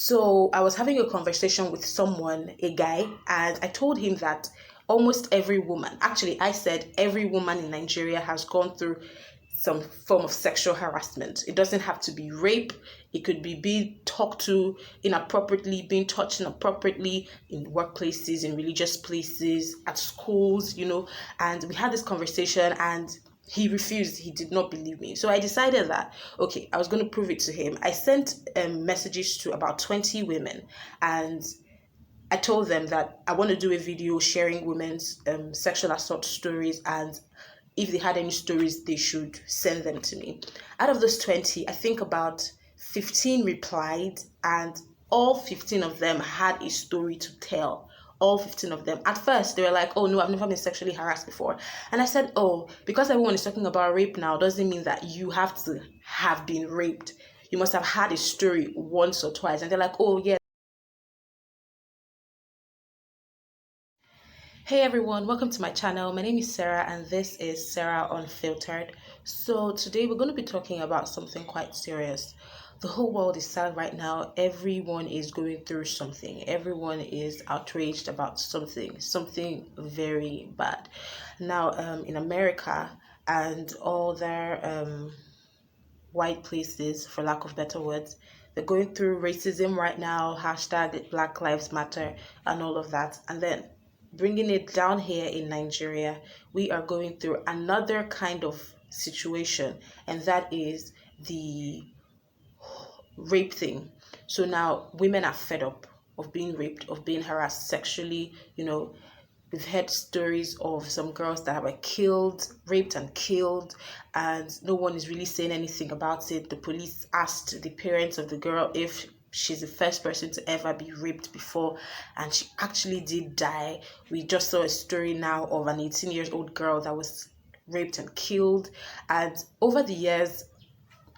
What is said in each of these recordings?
So I was having a conversation with someone, a guy, and I told him that almost every woman, actually, I said every woman in Nigeria has gone through some form of sexual harassment. It doesn't have to be rape. It could be being talked to inappropriately, being touched inappropriately in workplaces, in religious places, at schools, And we had this conversation and he refused. He did not believe me. So I decided that, okay, I was going to prove it to him. I sent messages to about 20 women and I told them that I want to do a video sharing women's sexual assault stories, and if they had any stories, they should send them to me. Out of those 20, I think about 15 replied, and all 15 of them had a story to tell. All 15 of them. At first, they were like, oh no, I've never been sexually harassed before. And I said, oh, because everyone is talking about rape now doesn't mean that you have to have been raped. You must have had a story once or twice. And they're like, oh yeah. Hey everyone, welcome to my channel. My name is Sarah and this is Sarah Unfiltered. So today we're going to be talking about something quite serious. The whole world is sad right now. Everyone is going through something. Everyone is outraged about something very bad. Now, in America and all their white places, for lack of better words, they're going through racism right now, hashtag Black Lives Matter and all of that. And then bringing it down here in Nigeria, we are going through another kind of situation, and that is the rape thing. So now women are fed up of being raped, of being harassed sexually. We've heard stories of some girls that were killed, raped and killed, and no one is really saying anything about it. The police asked the parents of the girl if she's the first person to ever be raped before, and she actually did die. We just saw a story now of an 18-year-old girl that was raped and killed. And over the years,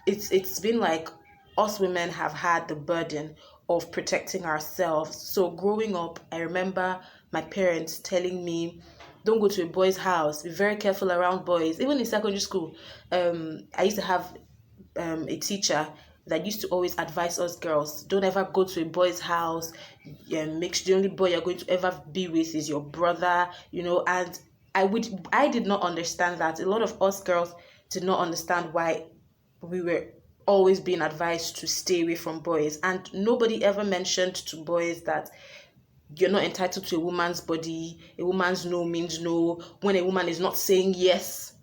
it's been like us women have had the burden of protecting ourselves. So growing up, I remember my parents telling me, don't go to a boy's house, be very careful around boys. Even in secondary school, I used to have a teacher that used to always advise us girls, don't ever go to a boy's house. Make sure the only boy you're going to ever be with is your brother, and I did not understand that. A lot of us girls did not understand why we were always being advised to stay away from boys, and nobody ever mentioned to boys that you're not entitled to a woman's body. A woman's no means no. When a woman is not saying yes,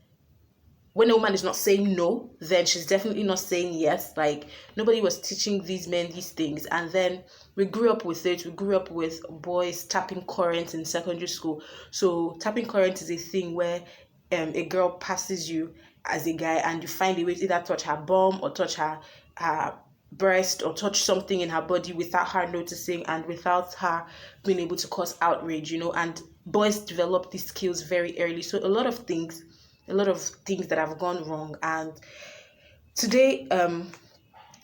when a woman is not saying no, then she's definitely not saying yes. Like, nobody was teaching these men these things. And then we grew up with it. We grew up with boys tapping current in secondary school. So tapping current is a thing where a girl passes you as a guy and you find a way to either touch her bum or touch her breast or touch something in her body without her noticing and without her being able to cause outrage, and boys develop these skills very early. So a lot of things that have gone wrong. And today I'm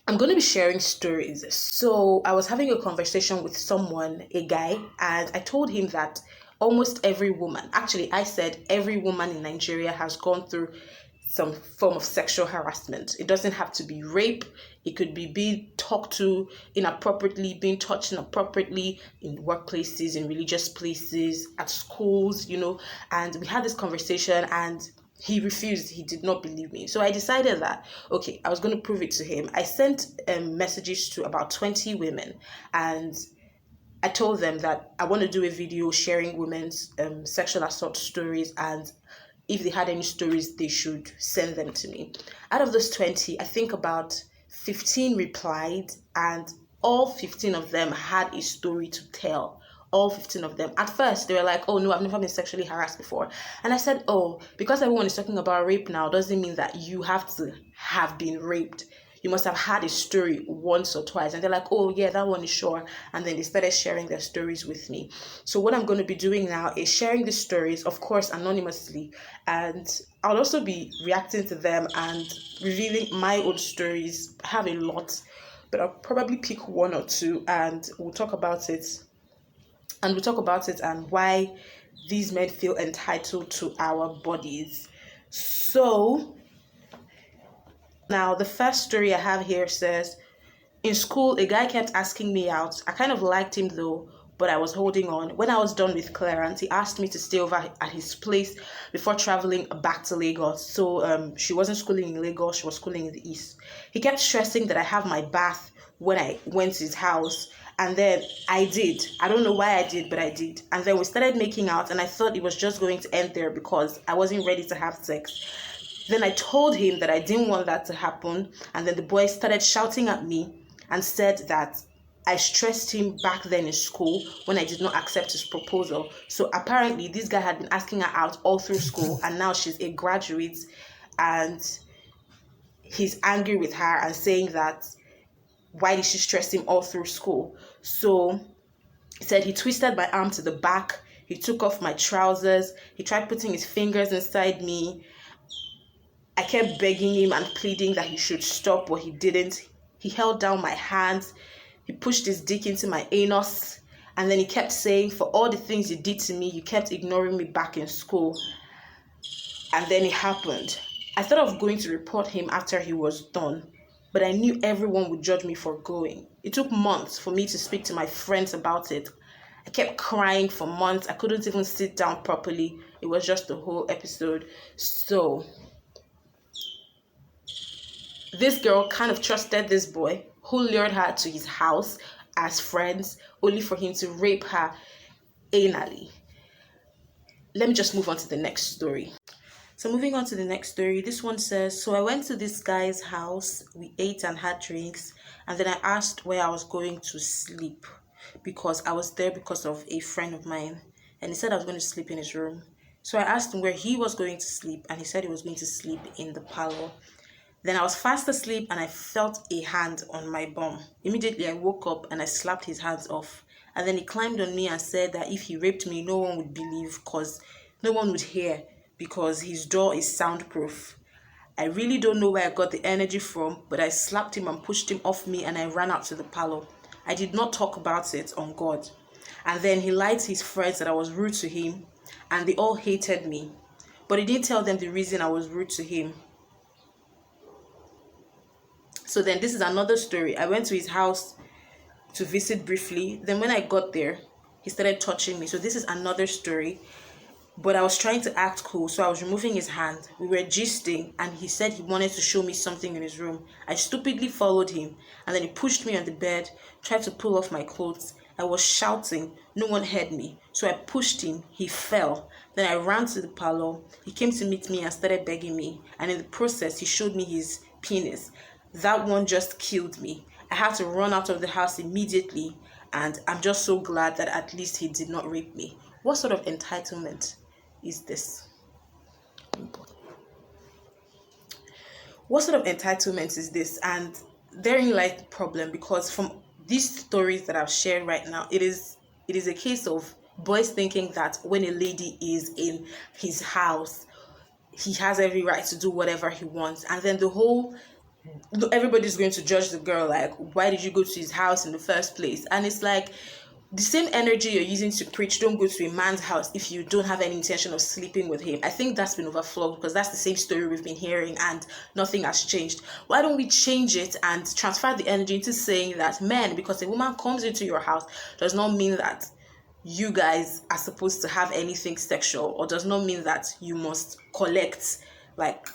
going to be sharing stories. So I was having a conversation with someone, a guy, and I told him that almost every woman, actually I said every woman in Nigeria has gone through some form of sexual harassment. It doesn't have to be rape. It could be being talked to inappropriately, being touched inappropriately in workplaces, in religious places, at schools, And we had this conversation and he refused. He did not believe me. So I decided that, okay, I was going to prove it to him. I sent messages to about 20 women and I told them that I want to do a video sharing women's sexual assault stories, and if they had any stories, they should send them to me. Out of those 20, I think about 15 replied, and all 15 of them had a story to tell. All 15 of them. At first, they were like, oh no, I've never been sexually harassed before. And I said, oh, because everyone is talking about rape now doesn't mean that you have to have been raped. You must have had a story once or twice. And they're like, oh yeah, that one is sure. And then they started sharing their stories with me. So what I'm going to be doing now is sharing these stories, of course, anonymously. And I'll also be reacting to them and revealing my own stories. I have a lot, but I'll probably pick one or two and we'll talk about it. And why these men feel entitled to our bodies. So now, the first story I have here says, In school, a guy kept asking me out. I kind of liked him though, but I was holding on. When I was done with Clarence, he asked me to stay over at his place before traveling back to Lagos. So she wasn't schooling in Lagos, she was schooling in the East. He kept stressing that I have my bath when I went to his house. And then I did. I don't know why I did, but I did. And then we started making out, and I thought it was just going to end there because I wasn't ready to have sex. Then I told him that I didn't want that to happen. And then the boy started shouting at me and said that I stressed him back then in school when I did not accept his proposal. So apparently this guy had been asking her out all through school, and now she's a graduate, and he's angry with her and saying that why did she stress him all through school. So he said he twisted my arm to the back, he took off my trousers, he tried putting his fingers inside me. I kept begging him and pleading that he should stop, but he didn't. He held down my hands, he pushed his dick into my anus, and then he kept saying, for all the things you did to me, you kept ignoring me back in school. And then it happened. I thought of going to report him after he was done, but I knew everyone would judge me for going. It took months for me to speak to my friends about it. I kept crying for months. I couldn't even sit down properly. It was just a whole episode. So this girl kind of trusted this boy who lured her to his house as friends, only for him to rape her anally. Let me just move on to the next story. So moving on to the next story, this one says, so I went to this guy's house, we ate and had drinks, and then I asked where I was going to sleep because I was there because of a friend of mine, and he said I was going to sleep in his room. So I asked him where he was going to sleep, and he said he was going to sleep in the parlor. Then I was fast asleep and I felt a hand on my bum. Immediately I woke up and I slapped his hands off. And then he climbed on me and said that if he raped me, no one would believe because no one would hear because his door is soundproof. I really don't know where I got the energy from, but I slapped him and pushed him off me and I ran out to the parlor. I did not talk about it on God. And then he lied to his friends that I was rude to him and they all hated me. But he didn't tell them the reason I was rude to him. So then this is another story. I went to his house to visit briefly. Then when I got there, he started touching me. So this is another story. But I was trying to act cool. So I was removing his hand. We were gisting and he said he wanted to show me something in his room. I stupidly followed him. And then he pushed me on the bed, tried to pull off my clothes. I was shouting. No one heard me. So I pushed him. He fell. Then I ran to the parlor. He came to meet me and started begging me. And in the process, he showed me his penis. That one just killed me. I had to run out of the house immediately, and I'm just so glad that at least he did not rape me. What sort of entitlement is this? What sort of entitlement is this? And therein lies the problem, because from these stories that I've shared right now, it is a case of boys thinking that when a lady is in his house, he has every right to do whatever he wants, and then everybody's going to judge the girl like, why did you go to his house in the first place? And it's like the same energy you're using to preach don't go to a man's house if you don't have any intention of sleeping with him. I think that's been overflowed because that's the same story we've been hearing and nothing has changed. Why don't we change it and transfer the energy into saying that men, because a woman comes into your house does not mean that you guys are supposed to have anything sexual, or does not mean that you must collect, like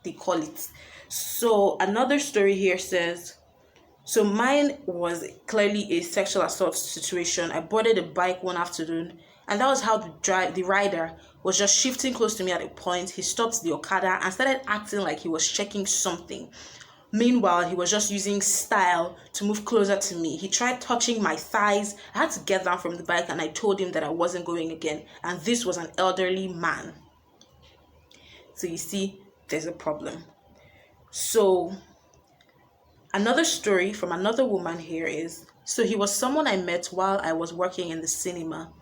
they call it. So another story here says, so mine was clearly a sexual assault situation. I boarded a bike one afternoon, and that was how the rider was just shifting close to me at a point. He stopped the Okada and started acting like he was checking something. Meanwhile, he was just using style to move closer to me. He tried touching my thighs. I had to get down from the bike and I told him that I wasn't going again. And this was an elderly man. So you see, there's a problem. So another story from another woman here is, so he was someone I met while I was working in the cinema.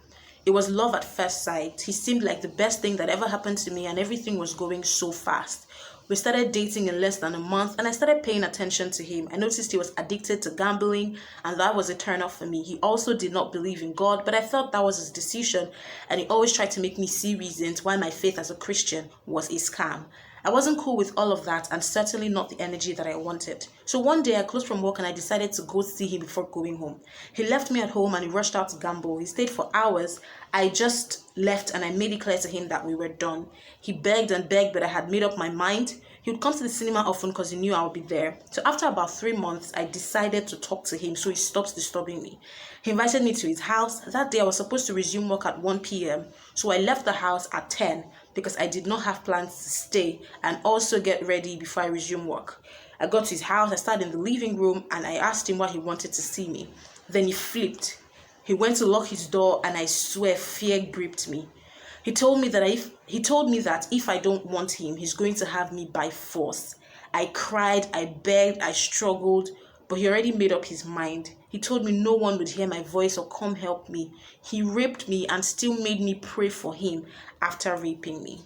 It was love at first sight. He seemed like the best thing that ever happened to me and everything was going so fast. We started dating in less than a month and I started paying attention to him. I noticed he was addicted to gambling and that was a turn off for me. He also did not believe in God, but I felt that was his decision and he always tried to make me see reasons why my faith as a Christian was a scam. I wasn't cool with all of that and certainly not the energy that I wanted. So one day I closed from work and I decided to go see him before going home. He left me at home and he rushed out to gamble. He stayed for hours. I just left and I made it clear to him that we were done. He begged and begged, but I had made up my mind. He would come to the cinema often because he knew I would be there. So after about 3 months, I decided to talk to him so he stops disturbing me. He invited me to his house. That day I was supposed to resume work at 1 p.m. So I left the house at 10 because I did not have plans to stay and also get ready before I resume work. I got to his house, I started in the living room and I asked him why he wanted to see me. Then he flipped. He went to lock his door and I swear fear gripped me. He told me that if I don't want him, he's going to have me by force. I cried, I begged, I struggled, but he already made up his mind. He told me no one would hear my voice or come help me. He raped me and still made me pray for him after raping me.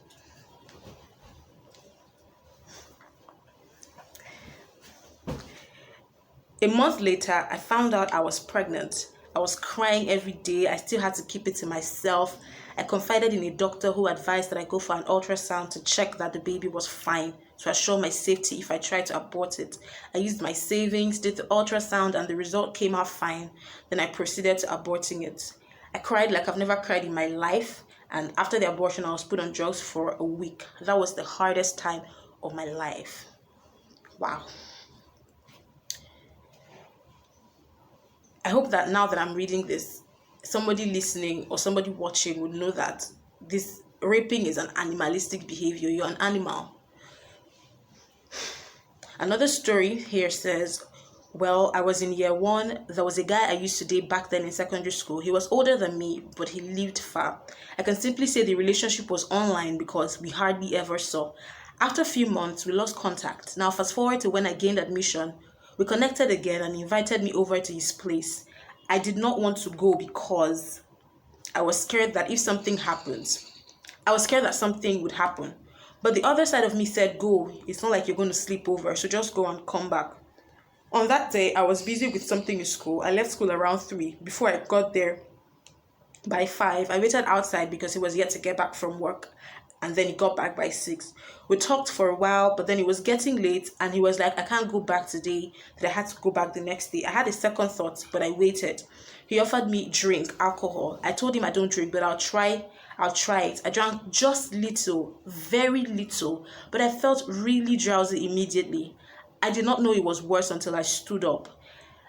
A month later, I found out I was pregnant. I was crying every day. I still had to keep it to myself. I confided in a doctor who advised that I go for an ultrasound to check that the baby was fine, to assure my safety if I tried to abort it. I used my savings, did the ultrasound, and the result came out fine. Then I proceeded to aborting it. I cried like I've never cried in my life, and after the abortion, I was put on drugs for a week. That was the hardest time of my life. Wow. I hope that now that I'm reading this, somebody listening or somebody watching would know that this raping is an animalistic behavior. You're an animal. Another story here says, well, I was in year 1. There was a guy I used to date back then in secondary school. He was older than me, but he lived far. I can simply say the relationship was online because we hardly ever saw. After a few months, we lost contact. Now, fast forward to when I gained admission. We connected again and he invited me over to his place. I did not want to go because I was scared that if something happens, I was scared that something would happen. But the other side of me said, go. It's not like you're going to sleep over, so just go and come back. On that day, I was busy with something in school. I left school around 3. Before I got there by 5, I waited outside because he was yet to get back from work. And then he got back by 6. We talked for a while, but then it was getting late and he was like, I can't go back today, that I had to go back the next day. I had a second thought, but I waited. He offered me drink, alcohol. I told him I don't drink, but I'll try it. I drank just little, very little, but I felt really drowsy immediately. I did not know it was worse until I stood up.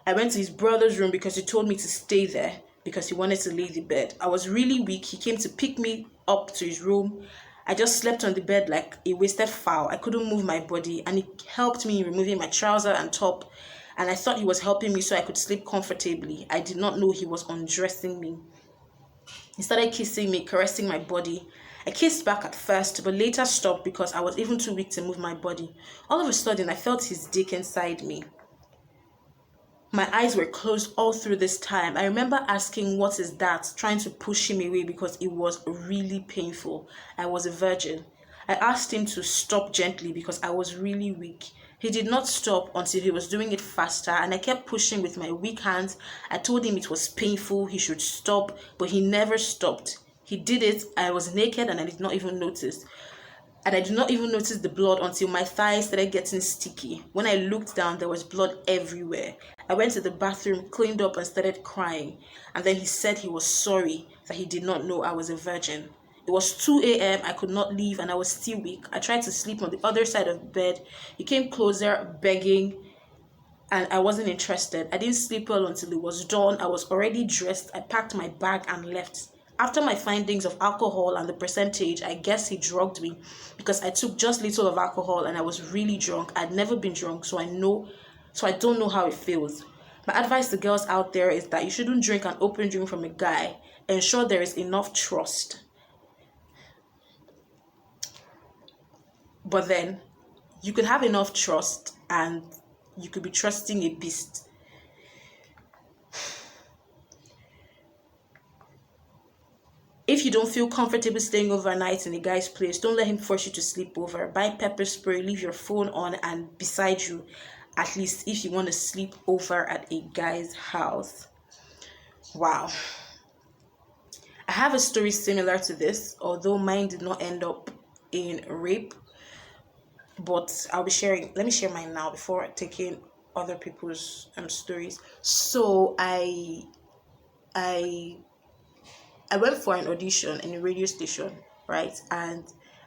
I went to his brother's room because he told me to stay there because he wanted to lay the bed. I was really weak. He came to pick me up to his room. I just slept on the bed like a wasted fowl. I couldn't move my body, and he helped me in removing my trouser and top, and I thought he was helping me so I could sleep comfortably. I did not know he was undressing me. He started kissing me, caressing my body. I kissed back at first, but later stopped because I was even too weak to move my body. All of a sudden, I felt his dick inside me. My eyes were closed all through this time. I remember asking, what is that? Trying to push him away because it was really painful. I was a virgin. I asked him to stop gently because I was really weak. He did not stop until he was doing it faster, and I kept pushing with my weak hands. I told him it was painful, he should stop, but he never stopped. He did it. I was naked and I did not even notice. And I did not even notice the blood until my thighs started getting sticky. When I looked down, there was blood everywhere. I went to the bathroom, cleaned up, and started crying. And then he said he was sorry that he did not know I was a virgin. It was 2 a.m. I could not leave and I was still weak. I tried to sleep on the other side of the bed. He came closer, begging, and I wasn't interested. I didn't sleep well until it was dawn. I was already dressed. I packed my bag and left. After my findings of alcohol and the percentage, I guess he drugged me because I took just little of alcohol and I was really drunk. I'd never been drunk, so I don't know how it feels. My advice to girls out there is that you shouldn't drink an open drink from a guy. Ensure there is enough trust. But then, you could have enough trust and you could be trusting a beast. If you don't feel comfortable staying overnight in a guy's place, don't let him force you to sleep over. Buy pepper spray, leave your phone on and beside you, at least if you want to sleep over at a guy's house. Wow. I have a story similar to this, although mine did not end up in rape. but I'll be sharing. Let me share mine now before taking other people's stories. So I I went for an audition in a radio station, right? And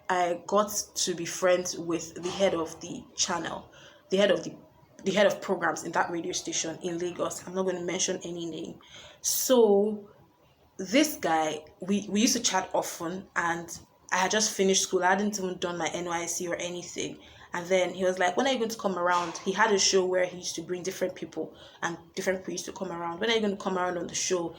I got to be friends with the head of the channel, the head of the head of programs in that radio station in Lagos. I'm not going to mention any name. So this guy, we used to chat often, and I had just finished school. I hadn't even done my NYC or anything. And then he was like, when are you going to come around? He had a show where he used to bring different people, and different people used to come around. When are you going to come around on the show?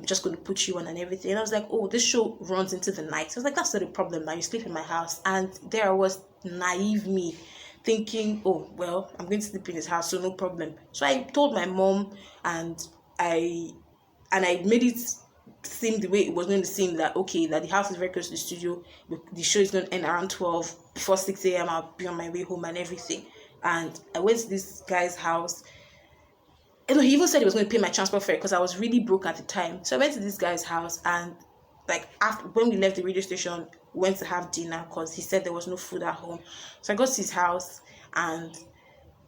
Just going to put you on and everything. And I was like, oh, this show runs into the night. I was like, that's not a problem. Now you sleep in my house. And there was naive me thinking, oh, well, I'm going to sleep in his house, so no problem. So I told my mom, and I made it seem the way it was going to seem, that okay, that the house is very close to the studio, the show is going to end around 12, before 6 a.m. I'll be on my way home and everything. And I went to this guy's house, and he even said he was going to pay my transport fare because I was really broke at the time. So I went to this guy's house, and like after, when we left the radio station, we went to have dinner because he said there was no food at home. So I got to his house, and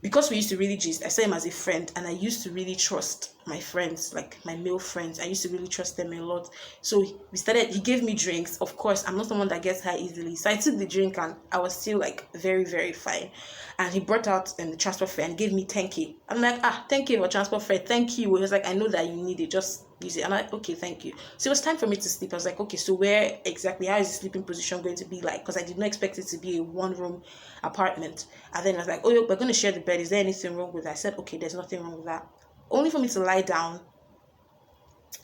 because we used to really gist, I saw him as a friend, and I used to really trust my friends, like my male friends. I used to really trust them a lot. So he gave me drinks. Of course, I'm not someone that gets high easily. So I took the drink, and I was still like very, very fine. And he brought out the transport fare and gave me 10K. I'm like, 10K for transport fare, thank you. He was like, I know that you need it, just use it. I'm like, okay, thank you. So it was time for me to sleep. I was like, okay, so where exactly, how is the sleeping position going to be like? Because I did not expect it to be a one-room apartment. And then I was like, oh, we're going to share the bed. Is there anything wrong with that? I said, okay, there's nothing wrong with that. Only for me to lie down,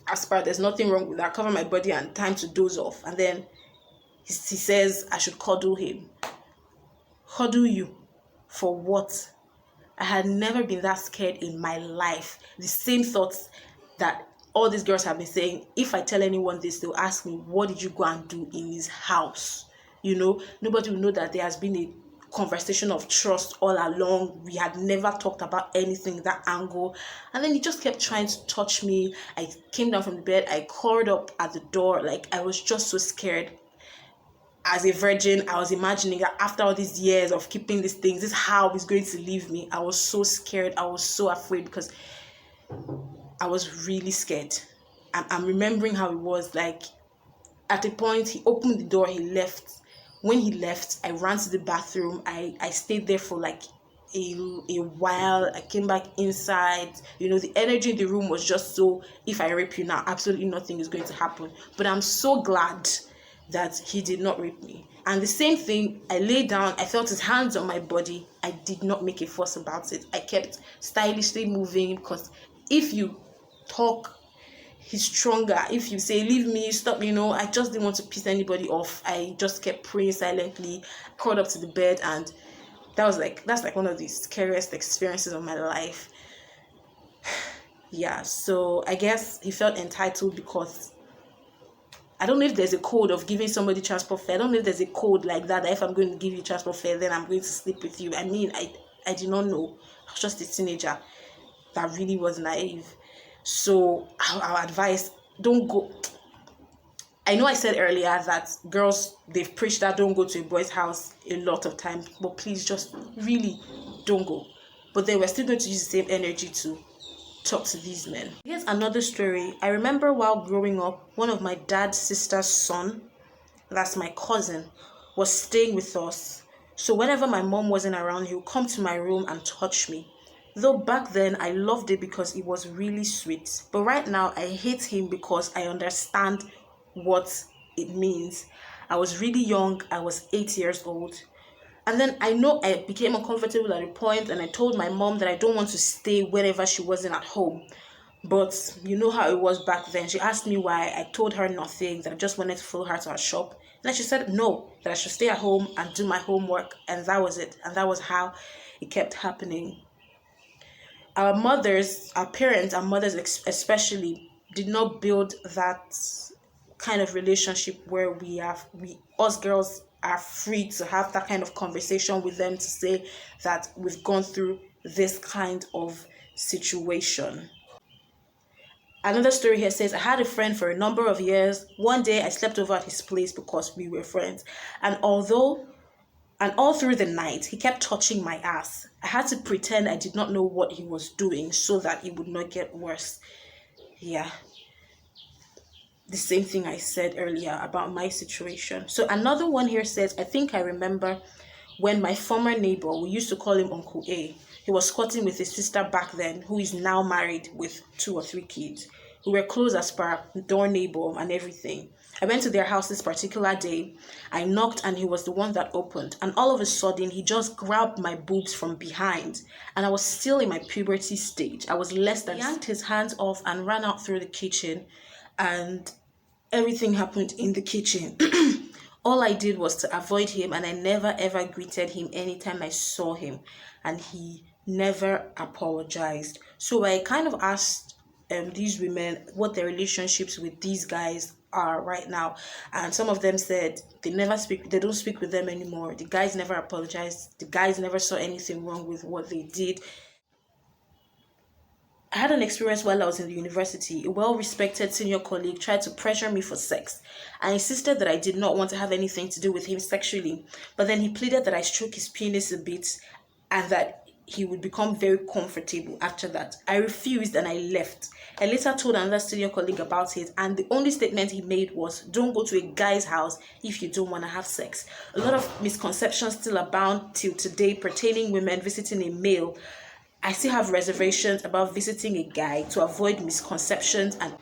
as per there's nothing wrong with that, cover my body and time to doze off. And then he says I should cuddle him. Cuddle you? For what? I had never been that scared in my life. The same thoughts that all these girls have been saying. If I tell anyone this, they'll ask me, what did you go and do in his house? You know, nobody will know that there has been a conversation of trust all along. We had never talked about anything that angle. And then he just kept trying to touch me. I came down from the bed. I curled up at the door. Like, I was just so scared. As a virgin, I was imagining that after all these years of keeping these things, this is how he's going to leave me. I was so scared. I was so afraid because I was really scared. I'm remembering how it was. Like, at a point, he opened the door, he left. When he left, I ran to the bathroom. I stayed there for like a while. I came back inside. You know, the energy in the room was just so, if I rape you now, absolutely nothing is going to happen. But I'm so glad that he did not rape me. And the same thing, I lay down, I felt his hands on my body. I did not make a fuss about it. I kept stylishly moving, because if you talk, he's stronger. If you say, leave me, stop, I just didn't want to piss anybody off. I just kept praying silently, crawled up to the bed, and that's like one of the scariest experiences of my life. Yeah, so I guess he felt entitled because I don't know if there's a code of giving somebody transport fare. I don't know if there's a code like that if I'm going to give you transport fare, then I'm going to sleep with you. I mean, I did not know. I was just a teenager that really was naive. So our advice, don't go. I know I said earlier that girls, they've preached that don't go to a boy's house a lot of times, but please just really don't go. But then we're still going to use the same energy to talk to these men. Here's another story. I remember while growing up, one of my dad's sister's son, that's my cousin, was staying with us. So whenever my mom wasn't around, he would come to my room and touch me. Though back then I loved it because it was really sweet. But right now I hate him because I understand what it means. I was really young. I was 8 years old. And then I know I became uncomfortable at a point, and I told my mom that I don't want to stay whenever she wasn't at home. But you know how it was back then. She asked me why. I told her nothing, that I just wanted to follow her to her shop. And then she said no, that I should stay at home and do my homework. And that was it. And that was how it kept happening. Our parents, our mothers especially, did not build that kind of relationship where us girls are free to have that kind of conversation with them, to say that we've gone through this kind of situation. Another story here says, I had a friend for a number of years. One day I slept over at his place because we were friends. And although And all through the night, he kept touching my ass. I had to pretend I did not know what he was doing so that it would not get worse. Yeah, the same thing I said earlier about my situation. So another one here says, I think I remember when my former neighbor, we used to call him Uncle A, he was squatting with his sister back then, who is now married with 2 or 3 kids. We were close as per door neighbor and everything. I went to their house this particular day. I knocked and he was the one that opened. And all of a sudden, he just grabbed my boobs from behind. And I was still in my puberty stage. I was less than... He yanked his hands off and ran out through the kitchen. And everything happened in the kitchen. All I did was to avoid him, and I never ever greeted him anytime I saw him, and he never apologized. So I kind of asked these women what their relationships with these guys are right now, and some of them said they don't speak with them anymore. The guys never apologized. The guys never saw anything wrong with what they did. I had an experience while I was in the university. A well-respected senior colleague tried to pressure me for sex. I insisted that I did not want to have anything to do with him sexually, but then he pleaded that I stroke his penis a bit and that he would become very comfortable after that. I refused and I left. I later told another senior colleague about it, and the only statement he made was, don't go to a guy's house if you don't want to have sex. A lot of misconceptions still abound till today pertaining women visiting a male. I still have reservations about visiting a guy to avoid misconceptions. And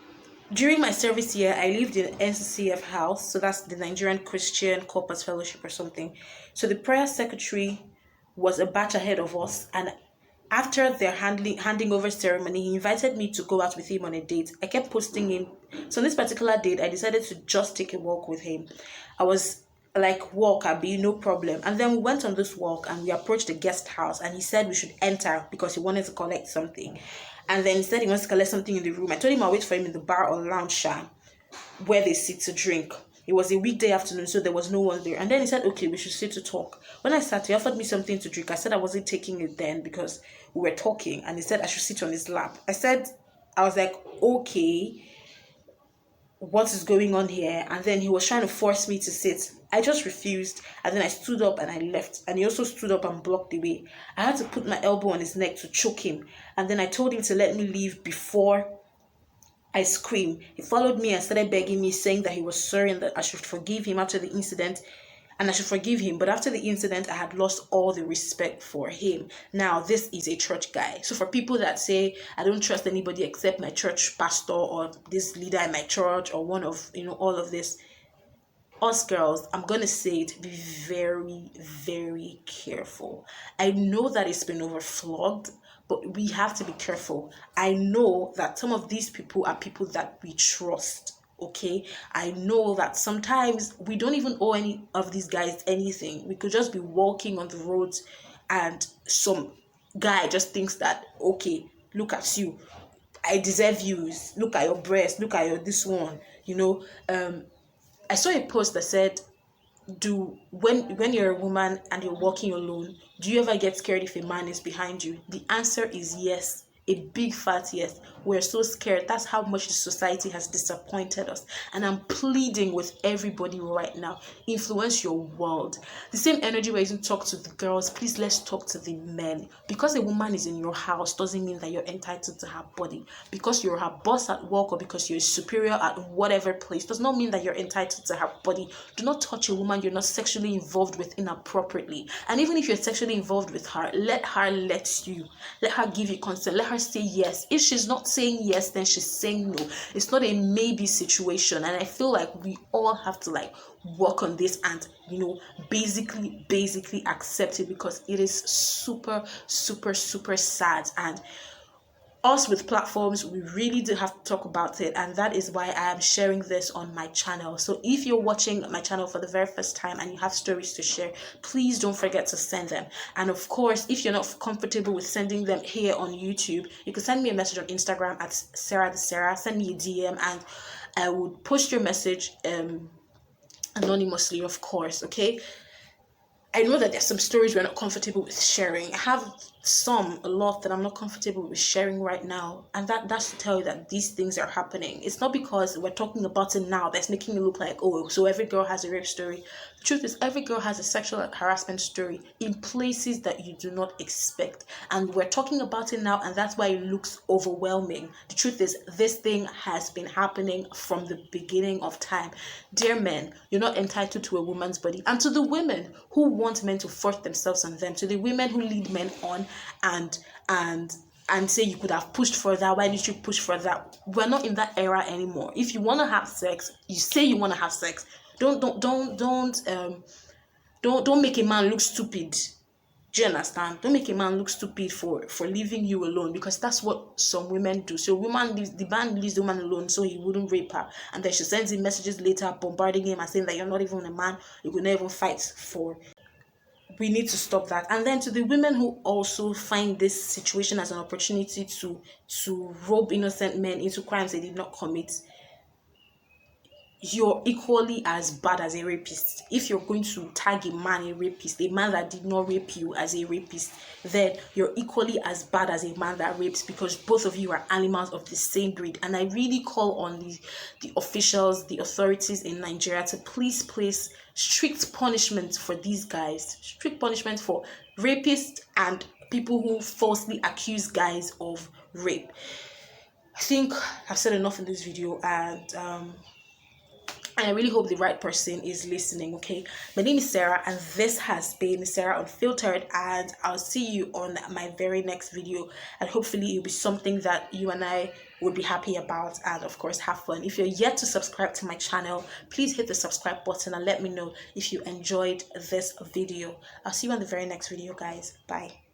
during my service year, I lived in NCCF house, so that's the Nigerian Christian Corpus Fellowship or something. So the prayer secretary was a batch ahead of us, and after their handing over ceremony, he invited me to go out with him on a date. I kept posting him. So on this particular date, I decided to just take a walk with him. I was like, walk, Abby, no problem. And then we went on this walk and we approached the guest house, and he said we should enter because he wanted to collect something. And then he said he wants to collect something in the room. I told him I'll wait for him in the bar or lounge where they sit to drink. It was a weekday afternoon, so there was no one there. And then he said, okay, we should sit to talk. When I sat, he offered me something to drink. I said I wasn't taking it then because we were talking. And he said I should sit on his lap. I was like, okay, what is going on here? And then he was trying to force me to sit. I just refused, and then I stood up and I left, and he also stood up and blocked the way. I had to put my elbow on his neck to choke him, and then I told him to let me leave before I screamed. He followed me and started begging me, saying that he was sorry and that I should forgive him after the incident, and I should forgive him. But after the incident, I had lost all the respect for him. Now, this is a church guy. So for people that say, I don't trust anybody except my church pastor or this leader in my church or one of, all of this, us girls, I'm going to say it, be very, very careful. I know that it's been overflogged, but we have to be careful. I know that some of these people are people that we trust. Okay, I know that sometimes we don't even owe any of these guys anything. We could just be walking on the roads and some guy just thinks that, okay, look at you, I deserve you, look at your breast, look at your this one, I saw a post that said, when you're a woman and you're walking alone, do you ever get scared if a man is behind you? The answer is yes. A big fat yes. We're so scared. That's how much the society has disappointed us. And I'm pleading with everybody right now, influence your world. The same energy we're using to talk to the girls, please let's talk to the men. Because a woman is in your house doesn't mean that you're entitled to her body. Because you're her boss at work or because you're superior at whatever place does not mean that you're entitled to her body. Do not touch a woman you're not sexually involved with inappropriately. And even if you're sexually involved with her, let her give you consent. Let her say yes. If she's not saying yes, then she's saying no. It's not a maybe situation. And I feel like we all have to work on this and basically accept it, because it is super, super, super sad. And us with platforms, we really do have to talk about it, and that is why I am sharing this on my channel. So if you're watching my channel for the very first time and you have stories to share, please don't forget to send them. And of course, if you're not comfortable with sending them here on YouTube, you can send me a message on Instagram at Sarah the Sarah. Send me a DM and I would post your message anonymously, of course. Okay, I know that there's some stories we're not comfortable with sharing. I have a lot that I'm not comfortable with sharing right now. And that's to tell you that these things are happening. It's not because we're talking about it now that's making it look like, oh, so every girl has a rape story. The truth is, every girl has a sexual harassment story in places that you do not expect. And we're talking about it now, and that's why it looks overwhelming. The truth is, this thing has been happening from the beginning of time. Dear men, you're not entitled to a woman's body. And to the women who want men to force themselves on them, to the women who lead men on and and and say you could have pushed for that, why did you push for that? We're not in that era anymore. If you want to have sex, you say you want to have sex. Don't make a man look stupid. Do you understand? Don't make a man look stupid for leaving you alone, because that's what some women do. So the man leaves the woman alone so he wouldn't rape her, and then she sends him messages later bombarding him and saying that you're not even a man, you could never fight for. We need to stop that. And then to the women who also find this situation as an opportunity to rob innocent men into crimes they did not commit, you're equally as bad as a rapist. If you're going to tag a man a rapist, a man that did not rape you as a rapist, then you're equally as bad as a man that rapes, because both of you are animals of the same breed. And I really call on the officials, the authorities in Nigeria to please place strict punishment for these guys, strict punishment for rapists and people who falsely accuse guys of rape. I think I've said enough in this video, and I really hope the right person is listening. Okay, my name is Sarah, and this has been Sarah Unfiltered, and I'll see you on my very next video, and hopefully it'll be something that you and I would be happy about, and of course have fun. If you're yet to subscribe to my channel, please hit the subscribe button and let me know if you enjoyed this video. I'll see you on the very next video, guys. Bye.